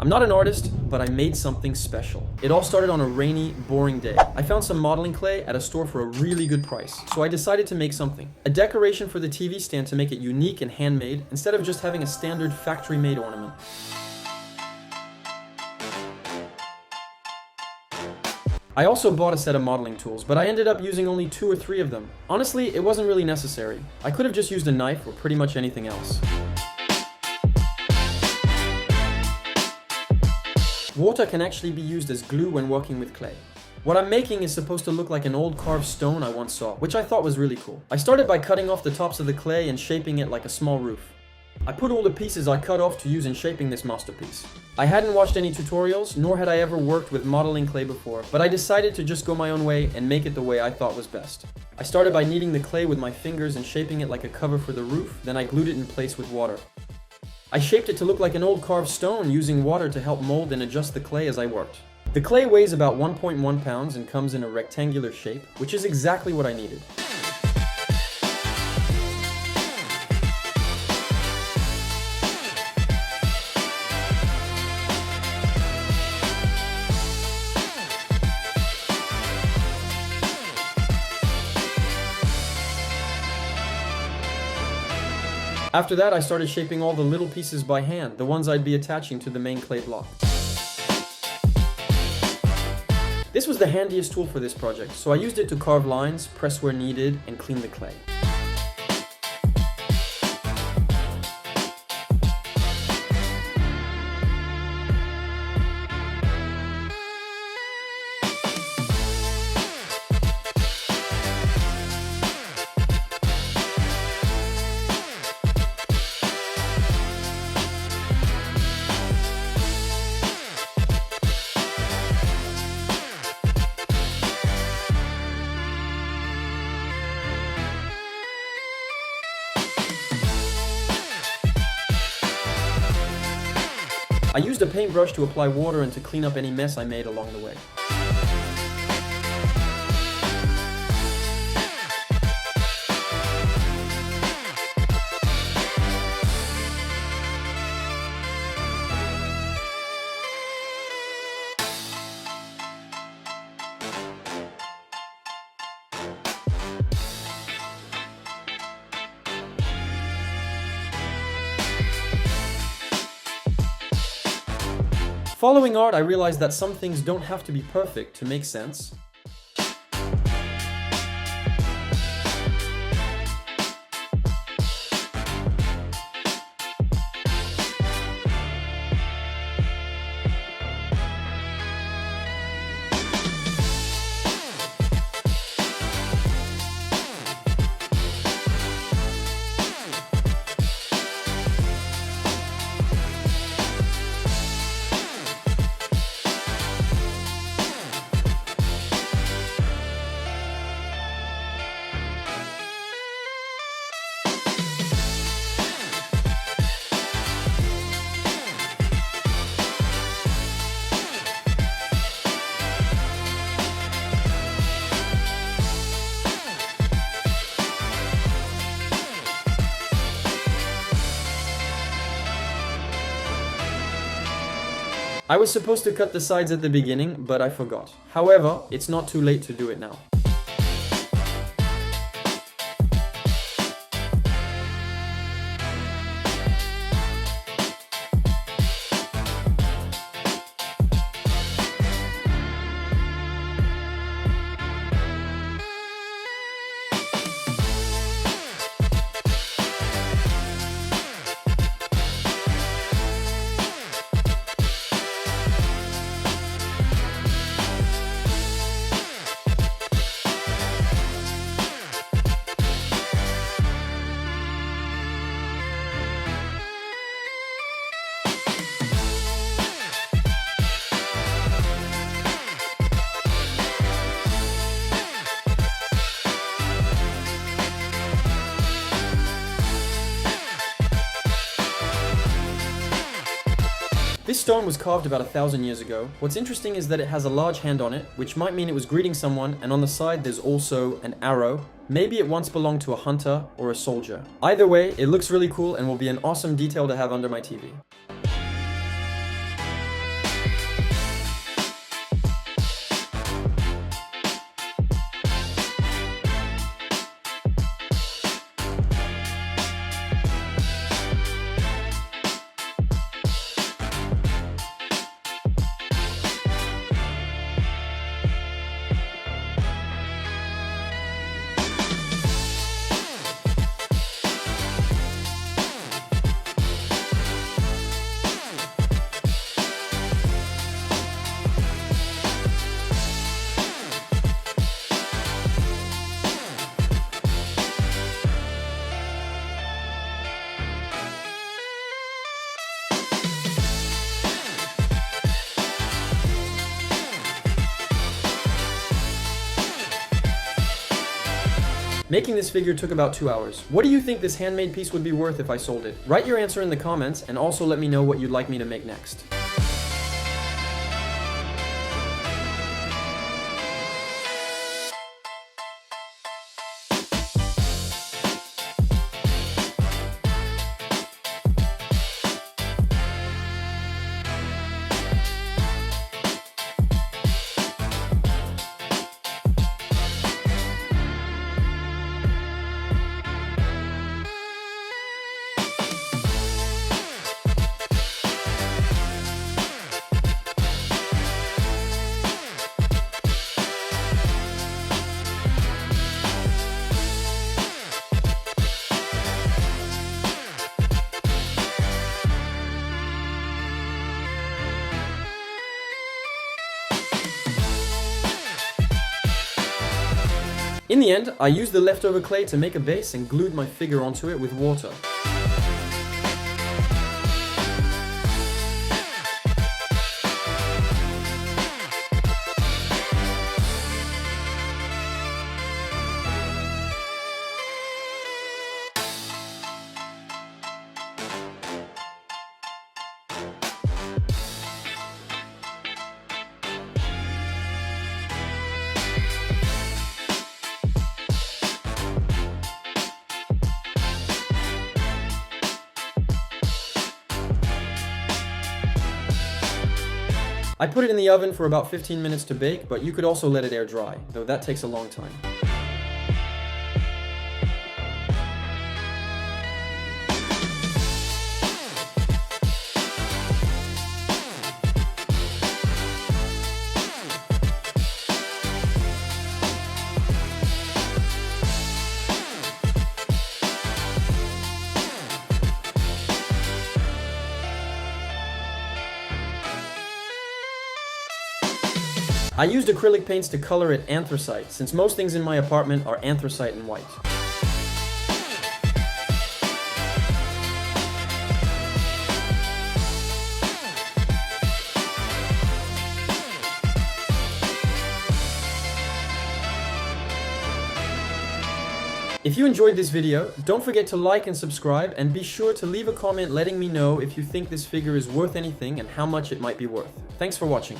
I'm not an artist, but I made something special. It all started on a rainy, boring day. I found some modeling clay at a store for a really good price, so I decided to make something. A decoration for the TV stand to make it unique and handmade, instead of just having a standard factory-made ornament. I also bought a set of modeling tools, but I ended up using only 2 or 3 of them. Honestly, it wasn't really necessary. I could have just used a knife or pretty much anything else. Water can actually be used as glue when working with clay. What I'm making is supposed to look like an old carved stone I once saw, which I thought was really cool. I started by cutting off the tops of the clay and shaping it like a small roof. I put all the pieces I cut off to use in shaping this masterpiece. I hadn't watched any tutorials, nor had I ever worked with modeling clay before, but I decided to just go my own way and make it the way I thought was best. I started by kneading the clay with my fingers and shaping it like a cover for the roof, then I glued it in place with water. I shaped it to look like an old carved stone using water to help mold and adjust the clay as I worked. The clay weighs about 1.1 pounds and comes in a rectangular shape, which is exactly what I needed. After that, I started shaping all the little pieces by hand, the ones I'd be attaching to the main clay block. This was the handiest tool for this project, so I used it to carve lines, press where needed, and clean the clay. I used a paintbrush to apply water and to clean up any mess I made along the way. Following art, I realized that some things don't have to be perfect to make sense. I was supposed to cut the sides at the beginning, but I forgot. However, it's not too late to do it now. This stone was carved about 1,000 years ago. What's interesting is that it has a large hand on it, which might mean it was greeting someone, and on the side there's also an arrow. Maybe it once belonged to a hunter or a soldier. Either way, it looks really cool and will be an awesome detail to have under my TV. Making this figure took about 2 hours. What do you think this handmade piece would be worth if I sold it? Write your answer in the comments and also let me know what you'd like me to make next. In the end, I used the leftover clay to make a base and glued my figure onto it with water. I put it in the oven for about 15 minutes to bake, but you could also let it air dry, though that takes a long time. I used acrylic paints to color it anthracite, since most things in my apartment are anthracite and white. If you enjoyed this video, don't forget to like and subscribe, and be sure to leave a comment letting me know if you think this figure is worth anything and how much it might be worth. Thanks for watching.